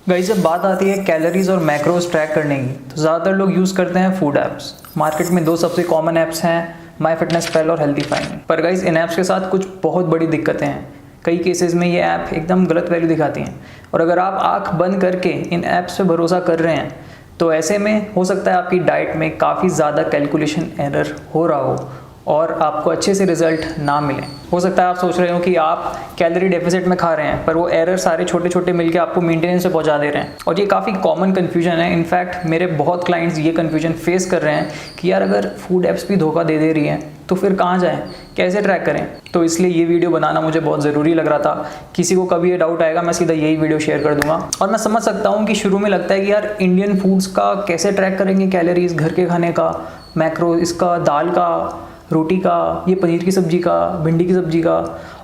Guys, जब बात आती है कैलोरीज और मैक्रोज ट्रैक करने की तो ज़्यादातर लोग यूज़ करते हैं फूड ऐप्स। मार्केट में दो सबसे कॉमन ऐप्स हैं, माईफिटनेसपैल और हेल्दीफाई। पर गाइस, इन ऐप्स के साथ कुछ बहुत बड़ी दिक्कतें हैं। कई केसेस में ये ऐप एकदम गलत वैल्यू दिखाती हैं और अगर आप आंख बंद करके इन ऐप्स पे भरोसा कर रहे हैं तो ऐसे में हो सकता है आपकी डाइट में काफ़ी ज़्यादा कैलकुलेशन एरर हो रहा हो और आपको अच्छे से रिजल्ट ना मिले। हो सकता है आप सोच रहे हो कि आप कैलोरी डेफिसिट में खा रहे हैं, पर वो एरर सारे छोटे छोटे मिलके आपको मेंटेनेंस पे पहुंचा दे रहे हैं और ये काफ़ी कॉमन कन्फ्यूजन है। इनफैक्ट मेरे बहुत क्लाइंट्स ये कन्फ्यूजन फेस कर रहे हैं कि यार अगर फूड ऐप्स भी धोखा दे दे रही हैं तो फिर कहाँ जाएं, कैसे ट्रैक करें। तो इसलिए ये वीडियो बनाना मुझे बहुत ज़रूरी लग रहा था। किसी को कभी ये डाउट आएगा मैं सीधा यही वीडियो शेयर कर दूंगा। और मैं समझ सकता हूँ कि शुरू में लगता है कि यार इंडियन फूड्स का कैसे ट्रैक करेंगे, कैलोरीज, घर के खाने का, मैक्रो, इसका, दाल का, रोटी का, ये पनीर की सब्ज़ी का, भिंडी की सब्ज़ी का।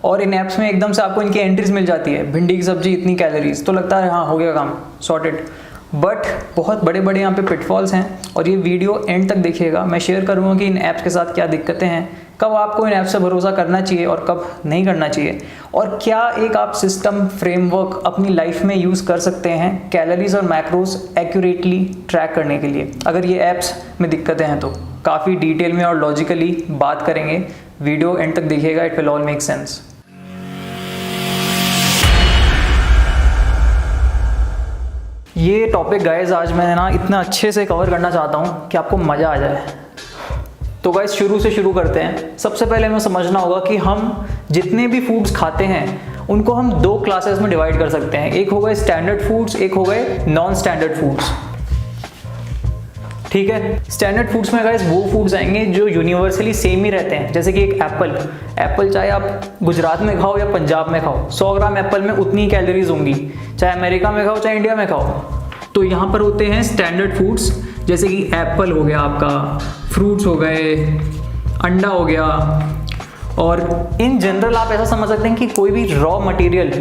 और इन ऐप्स में एकदम से आपको इनकी एंट्रीज मिल जाती है, भिंडी की सब्ज़ी इतनी कैलोरीज, तो लगता है हाँ हो गया काम, सॉर्टेड। बट बहुत बड़े बड़े यहाँ पे पिटफॉल्स हैं और ये वीडियो एंड तक देखिएगा। मैं शेयर करूँगा कि इन ऐप्स के साथ क्या दिक्कतें हैं, कब आपको इन ऐप से भरोसा करना चाहिए और कब नहीं करना चाहिए, और क्या एक आप सिस्टम फ्रेमवर्क अपनी लाइफ में यूज़ कर सकते हैं कैलोरीज और मैक्रोज एक्यूरेटली ट्रैक करने के लिए अगर ये ऐप्स में दिक्कतें हैं। तो काफ़ी डिटेल में और लॉजिकली बात करेंगे। वीडियो एंड तक देखिएगा, it will all make sense. ये टॉपिक गाइस आज मैं ना इतना अच्छे से कवर करना चाहता हूँ कि आपको मज़ा आ जाए। तो गाइस शुरू से शुरू करते हैं। सबसे पहले हमें समझना होगा कि हम जितने भी फूड्स खाते हैं उनको हम दो क्लासेस में डिवाइड कर सकते हैं। एक हो गए स्टैंडर्ड फूड्स, एक हो गए नॉन स्टैंडर्ड फूड्स। ठीक है, स्टैंडर्ड फूड्स में गाइस वो फूड्स आएंगे जो यूनिवर्सली सेम ही रहते हैं। जैसे कि एक एप्पल चाहे आप गुजरात में खाओ या पंजाब में खाओ, 100 ग्राम एप्पल में उतनी ही कैलोरीज होंगी, चाहे अमेरिका में खाओ चाहे इंडिया में खाओ। तो यहाँ पर होते हैं स्टैंडर्ड फूड्स, जैसे कि एप्पल हो गया आपका, फ्रूट्स हो गए, अंडा हो गया। और इन जनरल आप ऐसा समझ सकते हैं कि कोई भी रॉ मटेरियल,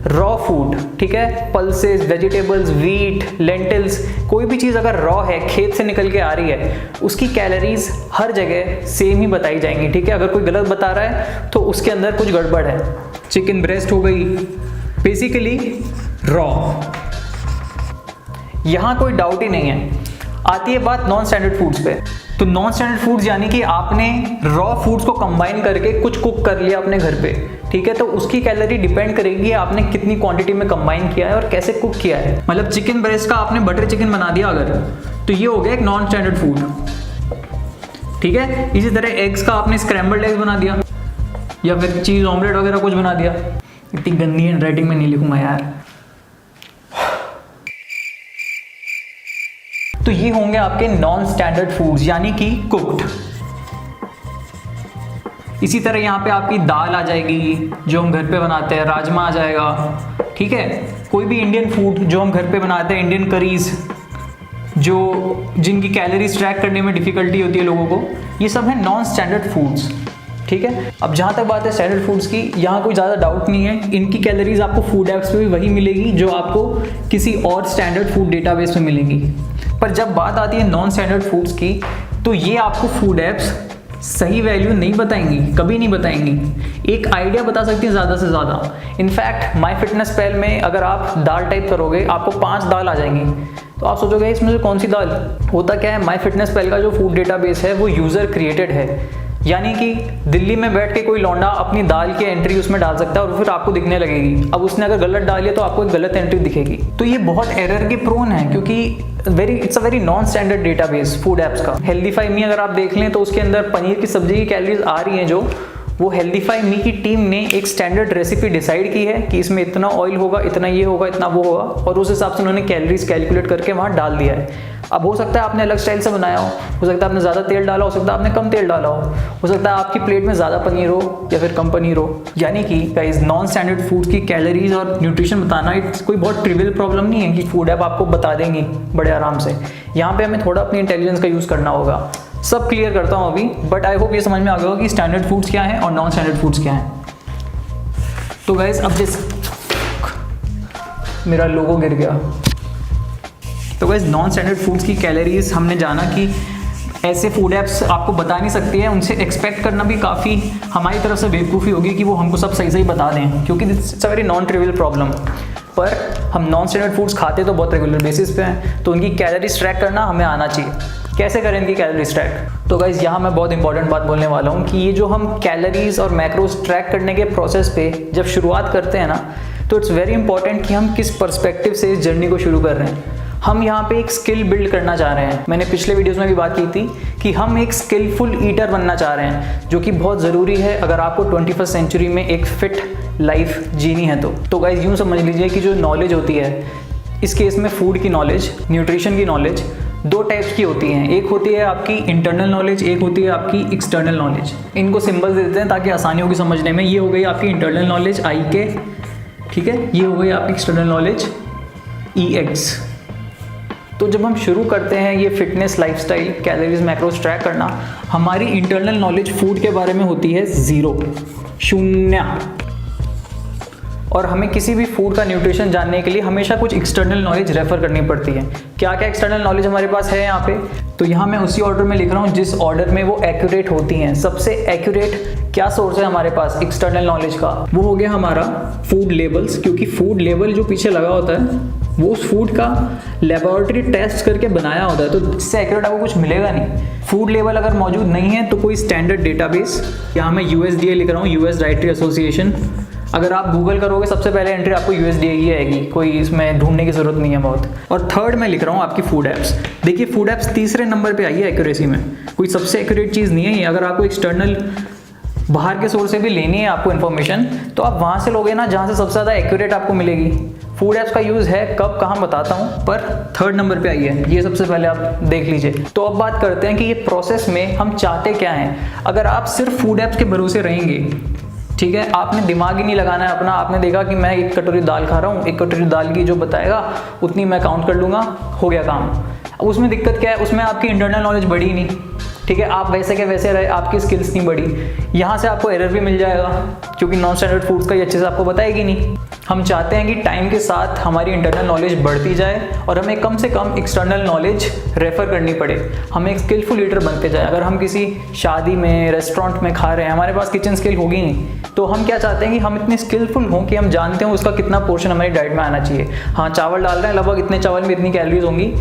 रॉ फूड, ठीक है, पल्सेस, वेजिटेबल्स, व्हीट, लेंटिल्स, कोई भी चीज़ अगर रॉ है, खेत से निकल के आ रही है, उसकी कैलोरीज हर जगह सेम ही बताई जाएंगी। ठीक है, अगर कोई गलत बता रहा है तो उसके अंदर कुछ गड़बड़ है। चिकन ब्रेस्ट हो गई, बेसिकली रॉ, यहाँ कोई डाउट ही नहीं है। आती है बात नॉन स्टैंडर्ड फूड्स पे। तो नॉन स्टैंडर्ड फूड्स यानी कि आपने रॉ फूड्स को कंबाइन करके कुछ कुक कर लिया अपने घर पे, ठीक है, तो उसकी कैलोरी डिपेंड करेगी आपने कितनी क्वांटिटी में कंबाइन किया है और कैसे कुक किया है। मतलब चिकन ब्रेस्ट का आपने बटर चिकन बना दिया अगर, तो ये हो गया एक नॉन स्टैंडर्ड फूड। ठीक है, इसी तरह एग्स का आपने स्क्रैम्बल्ड एग्स बना दिया या फिर चीज़ ऑमलेट वगैरह कुछ बना दिया। इतनी गंदी हैंडराइटिंग में नहीं लिखूंगा यार। तो ये होंगे आपके नॉन स्टैंडर्ड फूड्स यानी कि कुक्ड। इसी तरह यहाँ पे आपकी दाल आ जाएगी जो हम घर पे बनाते हैं, राजमा आ जाएगा। ठीक है, कोई भी इंडियन फूड जो हम घर पे बनाते हैं, इंडियन करीज जो जिनकी कैलोरीज ट्रैक करने में डिफिकल्टी होती है लोगों को, ये सब है नॉन स्टैंडर्ड फूड्स। ठीक है, अब जहाँ तक बात है स्टैंडर्ड फूड्स की, यहाँ कोई ज़्यादा डाउट नहीं है, इनकी कैलोरीज आपको फूड ऐप्स पे भी वही मिलेगी जो आपको किसी और स्टैंडर्ड फूड डेटाबेस में मिलेगी। पर जब बात आती है नॉन स्टैंडर्ड फूड्स की, तो ये आपको फूड ऐप्स सही वैल्यू नहीं बताएंगी, कभी नहीं बताएंगी। एक आइडिया बता सकती है ज़्यादा से ज़्यादा। इनफैक्ट माईफिटनेसपैल में अगर आप दाल टाइप करोगे आपको 5 दाल आ जाएंगी, तो आप सोचोगे इसमें से कौन सी दाल। होता क्या है, माईफिटनेसपैल का जो फूड डेटाबेस है वो यूज़र क्रिएटेड है, यानी कि दिल्ली में बैठ के कोई लौंडा अपनी दाल की एंट्री उसमें डाल सकता है और फिर आपको दिखने लगेगी। अब उसने अगर गलत डाली है तो आपको एक गलत एंट्री दिखेगी। तो ये बहुत एरर के प्रोन है क्योंकि it's a very non standard database food apps का। हेल्दीफाई मी अगर आप देख लें तो उसके अंदर पनीर की सब्जी की कैलोरीज आ रही हैं, जो वो हेल्दीफाई मी की टीम ने एक स्टैंडर्ड रेसिपी डिसाइड की है कि इसमें इतना ऑयल होगा, इतना ये होगा, इतना वो होगा, और उस हिसाब से उन्होंने कैलोरीज कैलकुलेट करके वहाँ डाल दिया है। अब हो सकता है आपने अलग स्टाइल से बनाया हो सकता है आपने ज़्यादा तेल डाला, हो सकता है आपने कम तेल डाला हो सकता है आपकी प्लेट में ज़्यादा पनीर हो या फिर कम पनीर हो। यानी कि गाइस नॉन स्टैंडर्ड फूड्स की कैलोरीज और न्यूट्रिशन बताना इट्स कोई बहुत ट्रिवियल प्रॉब्लम नहीं है कि फूड ऐप आपको बता देंगी बड़े आराम से। यहाँ पे हमें थोड़ा अपनी इंटेलिजेंस का यूज़ करना होगा। सब क्लियर करता हूँ अभी, बट आई होप ये समझ में आ गया हो कि स्टैंडर्ड फूड्स क्या हैं और नॉन स्टैंडर्ड फूड्स क्या हैं। तो गाइस अब मेरा लोगो गिर गया। तो गाइस नॉन स्टैंडर्ड फूड्स की कैलोरीज हमने जाना कि ऐसे फूड ऐप्स आपको बता नहीं सकती है, उनसे एक्सपेक्ट करना भी काफ़ी हमारी तरफ से बेवकूफ़ी होगी कि वो हमको सब सही सही बता दें, क्योंकि it's a very non trivial problem. पर हम नॉन स्टैंडर्ड फूड्स खाते तो बहुत रेगुलर बेसिस पे हैं, तो उनकी कैलोरीज ट्रैक करना हमें आना चाहिए। कैसे करें इनकी कैलोरीज ट्रैक? तो गाइज यहाँ मैं बहुत इंपॉर्टेंट बात बोलने वाला हूँ कि ये जो हम कैलोरीज और मैक्रोज ट्रैक करने के प्रोसेस पे जब शुरुआत करते हैं ना, तो इट्स वेरी इंपॉर्टेंट कि हम किस पर्सपेक्टिव से इस जर्नी को शुरू कर रहे हैं। हम यहाँ पे एक स्किल बिल्ड करना चाह रहे हैं। मैंने पिछले वीडियोस में भी बात की थी कि हम एक स्किलफुल ईटर बनना चाह रहे हैं, जो कि बहुत ज़रूरी है अगर आपको 21st सेंचुरी में एक फिट लाइफ जीनी है तो गाइज यूँ समझ लीजिए कि जो नॉलेज होती है, इस केस में फूड की नॉलेज, न्यूट्रिशन की नॉलेज, दो टाइप्स की होती हैं। एक होती है आपकी इंटरनल नॉलेज, एक होती है आपकी एक्सटर्नल नॉलेज। इनको सिंबल्स दे देते हैं ताकि आसानी होगी समझने में। ये हो गई आपकी इंटरनल नॉलेज आई के, ठीक है, ये हो गई आपकी एक्सटर्नल नॉलेज EX। तो जब हम शुरू करते हैं ये fitness lifestyle calories macros track करना, हमारी इंटरनल नॉलेज फूड के बारे में होती है 0, 0। और हमें किसी भी फूड का न्यूट्रिशन जानने के लिए हमेशा कुछ एक्सटर्नल नॉलेज रेफर करनी पड़ती है। क्या क्या एक्सटर्नल नॉलेज हमारे पास है यहाँ पे? तो यहाँ मैं उसी ऑर्डर में लिख रहा हूँ जिस ऑर्डर में वो एक्यूरेट होती हैं। सबसे एक्यूरेट क्या सोर्स है हमारे पास एक्सटर्नल नॉलेज का? वो हो गया हमारा फूड लेबल्स, क्योंकि फूड लेबल जो पीछे लगा होता है वो उस फूड का लेबोरेटरी टेस्ट करके बनाया होता है, तो इससे एक्यूरेट आपको कुछ मिलेगा नहीं। फूड लेबल अगर मौजूद नहीं है तो कोई स्टैंडर्ड डेटाबेस, यहाँ मैं USDA लिख रहा हूँ, यूएस डाइटरी एसोसिएशन। अगर आप गूगल करोगे सबसे पहले एंट्री आपको USDA की आएगी, कोई इसमें ढूंढने की ज़रूरत नहीं है बहुत। और थर्ड मैं लिख रहा हूँ आपकी फूड ऐप्स। देखिए फूड ऐप्स तीसरे नंबर पे आई है एक्यूरेसी में, कोई सबसे एक्यूरेट चीज़ नहीं है ये। अगर आपको एक्सटर्नल बाहर के सोर्स से भी लेनी है आपको इन्फॉर्मेशन, तो आप वहाँ से लोगे ना जहाँ से सबसे ज़्यादा एक्यूरेट आपको मिलेगी। फूड ऐप्स का यूज़ है कब कहाँ बताता हूँ, पर थर्ड नंबर पे आई है, ये सबसे पहले आप देख लीजिए। तो अब बात करते हैं कि ये प्रोसेस में हम चाहते क्या हैं। अगर आप सिर्फ फूड ऐप्स के भरोसे रहेंगे, ठीक है, आपने दिमाग ही नहीं लगाना है अपना, आपने देखा कि मैं 1 कटोरी दाल खा रहा हूँ, 1 कटोरी दाल की जो बताएगा उतनी मैं काउंट कर लूँगा, हो गया काम। उसमें दिक्कत क्या है? उसमें आपकी इंटरनल नॉलेज बढ़ी नहीं, ठीक है, आप वैसे के वैसे रहे, आपकी स्किल्स नहीं बढ़ी। यहाँ से आपको एरर भी मिल जाएगा क्योंकि नॉन स्टैंडर्ड फूड्स का ये अच्छे से आपको बताएगी नहीं। हम चाहते हैं कि टाइम के साथ हमारी इंटरनल नॉलेज बढ़ती जाए और हमें कम से कम एक्सटर्नल नॉलेज रेफ़र करनी पड़े, हम एक स्किलफुल ईटर बनते जाए। अगर हम किसी शादी में, रेस्टोरेंट में खा रहे हैं, हमारे पास किचन स्किल होगी नहीं, तो हम क्या चाहते हैं कि हम इतने स्किलफुल हों कि हम जानते हैं उसका कितना पोर्शन हमारी डाइट में आना चाहिए। हाँ, चावल डाल रहे हैं, लगभग इतने चावल में इतनी कैलोरीज होंगी,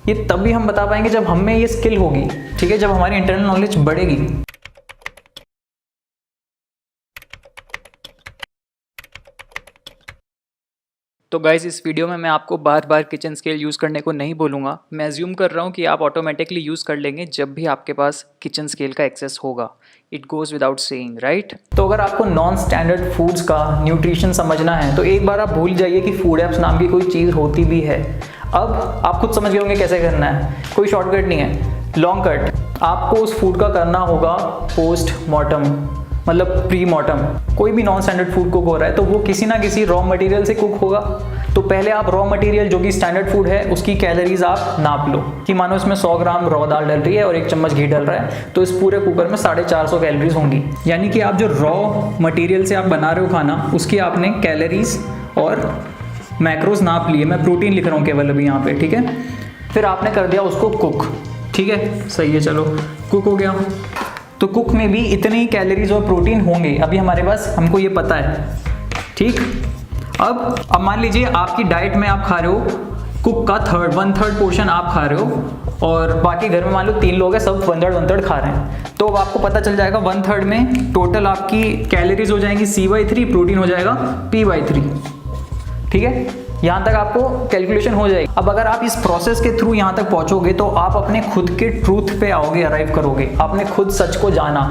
ये तभी हम बता पाएंगे जब हमें ये स्किल होगी, ठीक है, जब हमारी इंटरनल नॉलेज बढ़ेगी। तो गाइज़ इस वीडियो में मैं आपको बार बार किचन स्केल यूज़ करने को नहीं बोलूँगा। मैं अज्यूम कर रहा हूँ कि आप ऑटोमेटिकली यूज़ कर लेंगे जब भी आपके पास किचन स्केल का एक्सेस होगा। It goes without saying, right? तो अगर आपको नॉन स्टैंडर्ड फूड्स का न्यूट्रिशन समझना है तो एक बार आप भूल जाइए कि फूड ऐप्स नाम की कोई चीज़ होती भी है। अब आप खुद समझ गए होंगे कैसे करना है, कोई शॉर्टकट नहीं है, लॉन्ग कट। आपको उस फूड का करना होगा पोस्ट मॉर्टम, मतलब प्री मॉर्टम। कोई भी नॉन स्टैंडर्ड फूड कुक हो रहा है तो वो किसी ना किसी रॉ मटेरियल से कुक होगा। तो पहले आप रॉ मटेरियल जो कि स्टैंडर्ड फूड है उसकी कैलोरीज आप नाप लो कि मानो इसमें 100 ग्राम रॉ दाल डल रही है और 1 चम्मच घी डल रहा है, तो इस पूरे कुकर में 450 कैलोरीज होंगी। यानी कि आप जो रॉ मटेरियल से आप बना रहे हो खाना, उसकी आपने कैलोरीज और मैक्रोज नाप लिए। मैं प्रोटीन लिख रहा हूँ केवल अभी यहाँ पे, ठीक है। फिर आपने कर दिया उसको कुक, ठीक है, सही है, चलो कुक हो गया। तो कुक में भी इतने ही कैलोरीज और प्रोटीन होंगे, अभी हमारे पास, हमको ये पता है, ठीक। अब मान लीजिए आपकी डाइट में आप खा रहे हो कुक का 1/3 पोर्शन आप खा रहे हो और बाकी घर में मान लो 3 लोग हैं, सब 1/3 खा रहे हैं, तो अब आपको पता चल जाएगा 1/3 में टोटल आपकी कैलोरीज हो जाएंगी C/3, प्रोटीन हो जाएगा P/3, ठीक है। यहाँ तक आपको कैलकुलेशन हो जाएगी। अब अगर आप इस प्रोसेस के थ्रू यहाँ तक पहुँचोगे तो आप अपने खुद के ट्रूथ पे आओगे, अराइव करोगे, आपने खुद सच को जाना।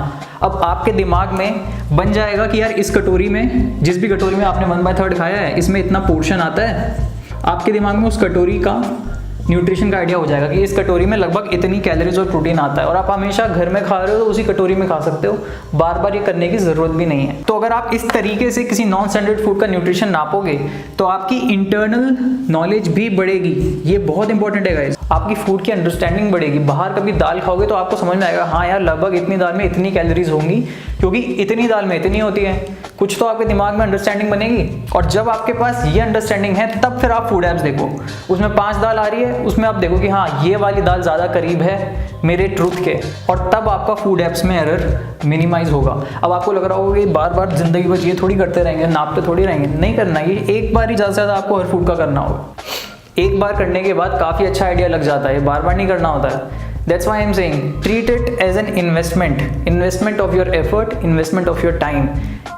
अब आपके दिमाग में बन जाएगा कि यार इस कटोरी में, जिस भी कटोरी में आपने 1/3 खाया है, इसमें इतना पोर्शन आता है। आपके दिमाग में उस कटोरी का न्यूट्रिशन का आइडिया हो जाएगा कि इस कटोरी में लगभग इतनी कैलोरीज और प्रोटीन आता है, और आप हमेशा घर में खा रहे हो तो उसी कटोरी में खा सकते हो, बार बार ये करने की ज़रूरत भी नहीं है। तो अगर आप इस तरीके से किसी नॉन स्टैंडर्ड फूड का न्यूट्रिशन नापोगे तो आपकी इंटरनल नॉलेज भी बढ़ेगी। ये बहुत इंपॉर्टेंट है गाइस। आपकी फूड की अंडरस्टैंडिंग बढ़ेगी। बाहर कभी दाल खाओगे तो आपको समझ में आएगा हाँ यार लगभग इतनी दाल में इतनी कैलोरीज होंगी, क्योंकि इतनी दाल में इतनी होती है। कुछ तो आपके दिमाग में अंडरस्टैंडिंग बनेगी, और जब आपके पास ये अंडरस्टैंडिंग है तब फिर आप फूड ऐप्स देखो, उसमें 5 दाल आ रही है, उसमें आप देखो कि हाँ ये वाली दाल ज़्यादा करीब है मेरे ट्रूथ के, और तब आपका फूड ऐप्स में एरर मिनिमाइज होगा। अब आपको लग रहा होगा कि बार बार जिंदगी भर ये थोड़ी करते रहेंगे, नापते थोड़ी रहेंगे, नहीं करना, ये एक बार ही ज़्यादा से ज़्यादा आपको हर फूड का करना होगा। एक बार करने के बाद काफ़ी अच्छा आइडिया लग जाता है, बार बार नहीं करना होता है। That's why I'm saying treat it as an investment of your effort, investment of your time,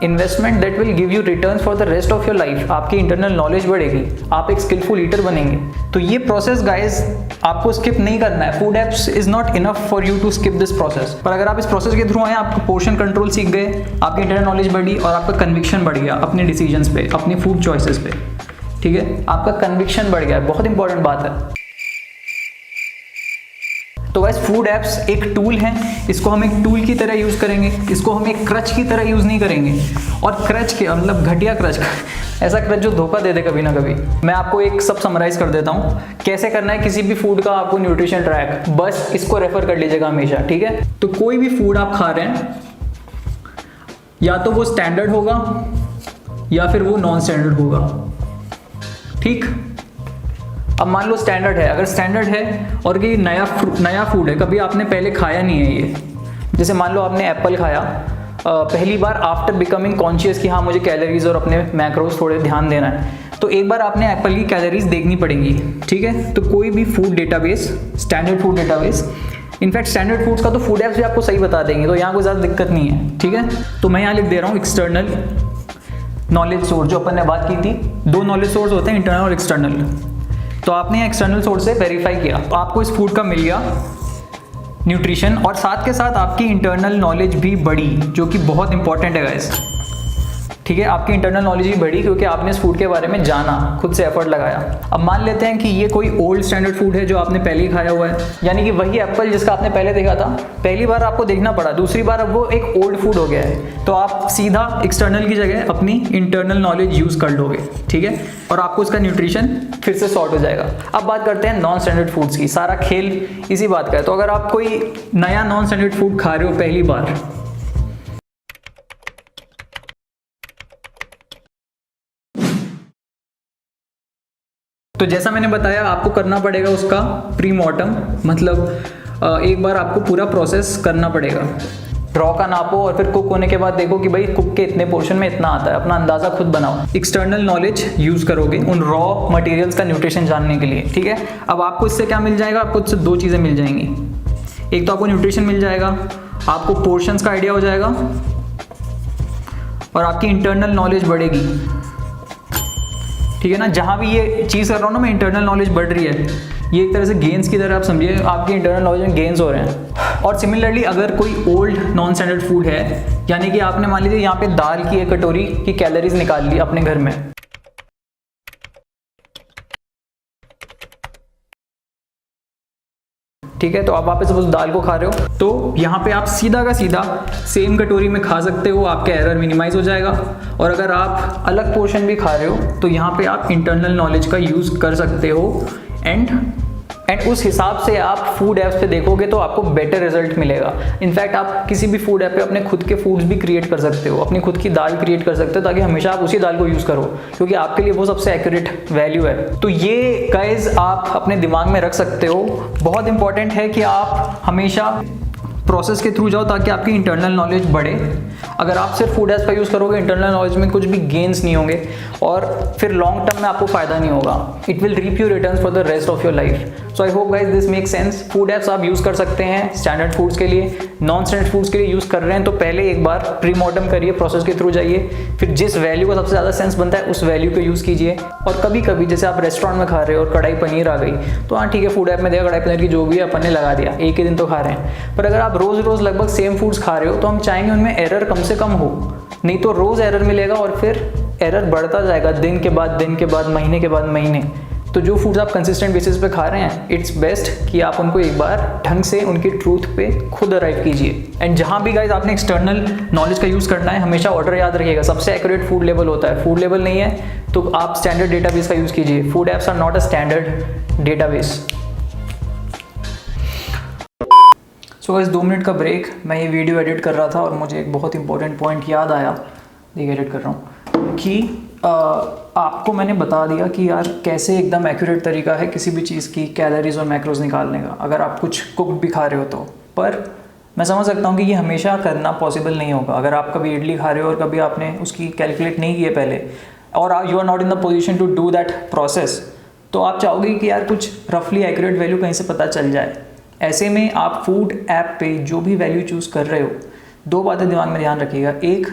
investment that will give you returns for the rest of your life। आपकी इंटरनल नॉलेज बढ़ेगी, आप एक स्किलफुल ईटर बनेंगे। तो ये process guys आपको skip नहीं करना है। Food apps is not enough for you to skip this process. पर अगर आप इस प्रोसेस के थ्रू आए, आपका पोर्शन कंट्रोल सीख गए, आपकी इंटरनल नॉलेज बढ़ी और आपका कन्विक्शन बढ़ गया अपने डिसीजंस पे, अपनी फूड चॉइसेस पे, ठीक है, आपका कन्विक्शन बढ़ गया है, बहुत इंपॉर्टेंट बात है। तो वैसे फूड ऐप्स एक टूल है, इसको हम एक टूल की तरह यूज़ करेंगे, इसको हम एक क्रच की तरह यूज़ नहीं करेंगे। और क्रच के मतलब घटिया क्रच, ऐसा क्रच जो धोखा दे दे कभी ना कभी। मैं आपको एक सब समराइज कर देता हूँ कैसे करना है किसी भी फूड का आपको न्यूट्रिशन ट्रैक, बस इसको रेफर कर लीजिएगा हमेशा, ठीक है। तो कोई भी फूड आप खा रहे हैं, या तो वो स्टैंडर्ड होगा या फिर वो नॉन स्टैंडर्ड होगा, ठीक। अब मान लो स्टैंडर्ड है, अगर स्टैंडर्ड है और ये नया फूड है, कभी आपने पहले खाया नहीं है ये, जैसे मान लो आपने एप्पल खाया पहली बार आफ्टर बिकमिंग कॉन्शियस कि हाँ मुझे कैलोरीज और अपने मैक्रोज थोड़े ध्यान देना है, तो एक बार आपने एप्पल की कैलोरीज देखनी पड़ेगी, ठीक है। तो कोई भी food database, standard food database, in fact standard foods का तो फूड ऐप्स भी आपको सही बता देंगे, तो यहाँ कोई ज़्यादा दिक्कत नहीं है, ठीक है। तो मैं यहाँ लिख दे रहा हूँ एक्सटर्नल नॉलेज सोर्स, जो अपन ने बात की थी, 2 नॉलेज सोर्स होते हैं, इंटरनल और एक्सटर्नल। तो आपने एक्सटर्नल सोर्स से वेरीफाई किया, तो आपको इस फूड का मिल गया न्यूट्रिशन, और साथ के साथ आपकी इंटरनल नॉलेज भी बढ़ी, जो कि बहुत इंपॉर्टेंट है गाइस, ठीक है। आपकी इंटरनल नॉलेज भी बढ़ी क्योंकि आपने इस फूड के बारे में जाना, खुद से एफर्ट लगाया। अब मान लेते हैं कि ये कोई ओल्ड स्टैंडर्ड फूड है जो आपने पहले ही खाया हुआ है, यानी कि वही एप्पल जिसका आपने पहले देखा था, पहली बार आपको देखना पड़ा, दूसरी बार अब वो एक ओल्ड फूड हो गया है, तो आप सीधा एक्सटर्नल की जगह अपनी इंटरनल नॉलेज यूज़ कर लोगे, ठीक है, और आपको इसका न्यूट्रिशन फिर से सॉर्ट हो जाएगा। अब बात करते हैं नॉन स्टैंडर्ड फूड्स की, सारा खेल इसी बात का है। तो अगर आप कोई नया नॉन स्टैंडर्ड फूड खा रहे हो पहली बार, तो जैसा मैंने बताया आपको करना पड़ेगा उसका प्री मॉर्टम, मतलब एक बार आपको पूरा प्रोसेस करना पड़ेगा। रॉ का नापो और फिर कुक होने के बाद देखो कि भाई कुक के इतने पोर्शन में इतना आता है, अपना अंदाज़ा खुद बनाओ। एक्सटर्नल नॉलेज यूज़ करोगे उन रॉ मटेरियल्स का न्यूट्रिशन जानने के लिए, ठीक है। अब आपको इससे क्या मिल जाएगा, आपको इससे 2 चीज़ें मिल जाएंगी, एक तो आपको न्यूट्रिशन मिल जाएगा, आपको पोर्शंस का आइडिया हो जाएगा, और आपकी इंटरनल नॉलेज बढ़ेगी, ठीक है ना। जहाँ भी ये चीज़ कर रहा हूँ ना मैं, इंटरनल नॉलेज बढ़ रही है, ये एक तरह से गेन्स की तरह आप समझिए, आपकी इंटरनल नॉलेज में गेन्स हो रहे हैं। और सिमिलरली अगर कोई ओल्ड नॉन स्टैंडर्ड फूड है, यानी कि आपने मान लीजिए यहाँ पे दाल की 1 कटोरी की कैलोरीज निकाल ली अपने घर में, ठीक है, तो आप वापस उस दाल को खा रहे हो, तो यहाँ पे आप सीधा का सीधा सेम कटोरी में खा सकते हो, आपका एरर मिनिमाइज हो जाएगा। और अगर आप अलग पोर्शन भी खा रहे हो तो यहाँ पे आप इंटरनल नॉलेज का यूज़ कर सकते हो, एंड उस हिसाब से आप फूड ऐप्स पे देखोगे तो आपको बेटर रिजल्ट मिलेगा। इनफैक्ट आप किसी भी फूड ऐप पे अपने खुद के फूड्स भी क्रिएट कर सकते हो, अपनी खुद की दाल क्रिएट कर सकते हो, ताकि हमेशा आप उसी दाल को यूज़ करो, क्योंकि आपके लिए वो सबसे एक्यूरेट वैल्यू है। तो ये गाइज आप अपने दिमाग में रख सकते हो, बहुत इंपॉर्टेंट है कि आप हमेशा प्रोसेस के थ्रू जाओ ताकि आपकी इंटरनल नॉलेज बढ़े। अगर आप सिर्फ फूड ऐप्स का यूज़ करोगे, इंटरनल नॉलेज में कुछ भी गेन्स नहीं होंगे और फिर लॉन्ग टर्म में आपको फ़ायदा नहीं होगा। It will reap you returns for the rest of your life. So I hope guys this make sense. Food apps आप यूज़ कर सकते हैं स्टैंडर्ड फूड्स के लिए, नॉन स्टैंडर्ड फूड्स के लिए यूज़ कर रहे हैं तो पहले एक बार प्री मॉर्टम करिए, प्रोसेस के थ्रू जाइए, फिर जिस वैल्यू का सबसे ज़्यादा सेंस बनता है उस वैल्यू को यूज़ कीजिए। और कभी कभी जैसे आप रेस्टोरेंट में खा रहे हो और कढ़ाई पनीर आ गई तो हाँ ठीक है, फूड ऐप में देखा कढ़ाई पनीर की जो भी है अपन ने लगा दिया, एक ही दिन तो खा रहे हैं। पर अगर आप रोज़ रोज़ लगभग सेम फूड्स खा रहे हो तो हम चाहेंगे उनमें एरर कम से कम हो, नहीं तो रोज़ एरर मिलेगा और फिर एरर बढ़ता जाएगा दिन के बाद दिन के बाद, महीने के बाद महीने। तो जो फूड्स आप कंसिस्टेंट बेसिस पे खा रहे हैं, इट्स बेस्ट कि आप उनको एक बार ढंग से उनकी ट्रूथ पे खुद अराइव कीजिए। एंड जहाँ भी गाइज आपने एक्सटर्नल नॉलेज का यूज़ करना है, हमेशा ऑर्डर याद रखिएगा, सबसे एक्यूरेट फूड लेवल होता है। फूड लेवल नहीं है तो आप स्टैंडर्ड डेटाबेस का यूज़ कीजिए। Food apps are not a standard database, so guys 2 minute का ब्रेक, मैं ये वीडियो एडिट कर रहा था और मुझे एक बहुत इंपॉर्टेंट पॉइंट याद आया, देखिए एडिट कर रहा हूँ, कि आपको मैंने बता दिया कि यार कैसे एकदम एक्यूरेट तरीका है किसी भी चीज़ की कैलोरीज और मैक्रोज निकालने का, अगर आप कुछ कुक भी खा रहे हो तो। पर मैं समझ सकता हूँ कि ये हमेशा करना पॉसिबल नहीं होगा। अगर आप कभी इडली खा रहे हो और कभी आपने उसकी कैलकुलेट नहीं की है पहले, और you are not in the position to do that process, तो आप चाहोगे कि यार कुछ रफली एक्यूरेट वैल्यू कहीं से पता चल जाए। ऐसे में आप फूड ऐप पे जो भी वैल्यू चूज़ कर रहे हो, 2 बातें दिमाग में ध्यान रखिएगा। एक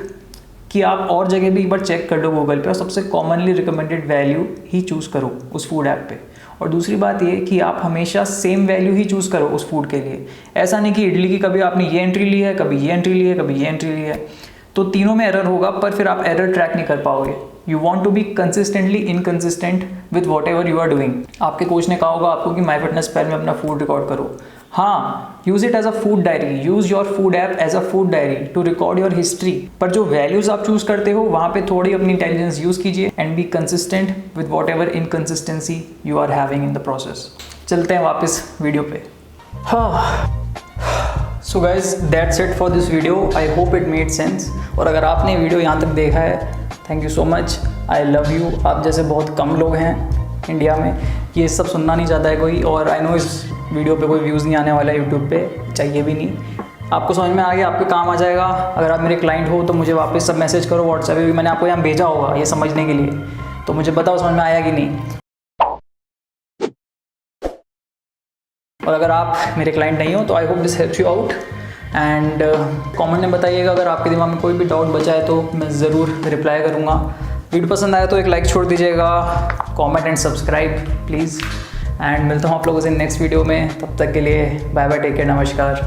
कि आप और जगह भी एक बार चेक कर लो गूगल पे और सबसे कॉमनली रिकमेंडेड वैल्यू ही चूज़ करो उस फूड ऐप पे। और दूसरी बात ये कि आप हमेशा सेम वैल्यू ही चूज़ करो उस फूड के लिए। ऐसा नहीं कि इडली की कभी आपने ये एंट्री ली है, कभी ये एंट्री ली है, कभी ये एंट्री ली है, तो तीनों में एरर होगा, पर फिर आप एरर ट्रैक नहीं कर पाओगे। You want to be consistently inconsistent with whatever you are doing. आपके कोच ने कहा होगा आपको कि MyFitnessPal में अपना फूड रिकॉर्ड करो। हाँ, use it as a food diary, use your food app as a food diary to record your history. पर जो वैल्यूज़ आप चूज़ करते हो वहाँ पे थोड़ी अपनी इंटेलिजेंस यूज़ कीजिए and be consistent with whatever inconsistency you are having in the process. चलते हैं वापस वीडियो पे। हाँ, so guys that's it for this video, I hope it made sense. और अगर आपने वीडियो यहाँ तक देखा है, thank you so much, I love you. आप जैसे बहुत कम लोग हैं इंडिया में, ये सब सुनना नहीं चाहता है कोई, और आई नो इस वीडियो पे कोई व्यूज़ नहीं आने वाला है यूट्यूब पे, चाहिए भी नहीं। आपको समझ में आ गया, आपके काम आ जाएगा। अगर आप मेरे क्लाइंट हो तो मुझे वापस सब मैसेज करो व्हाट्सएप पे भी, मैंने आपको यहाँ भेजा होगा ये समझने के लिए, तो मुझे बताओ समझ में आया कि नहीं। और अगर आप मेरे क्लाइंट नहीं हो तो I hope this helps you out, and comment में बताइएगा अगर आपके दिमाग में कोई भी डाउट बचा है तो मैं ज़रूर रिप्लाई करूँगा। वीडियो पसंद आया तो एक लाइक छोड़ दीजिएगा, comment and subscribe please, and मिलता हूँ आप लोगों से नेक्स्ट वीडियो में। तब तक के लिए बाय बाय, टेक केयर, नमस्कार।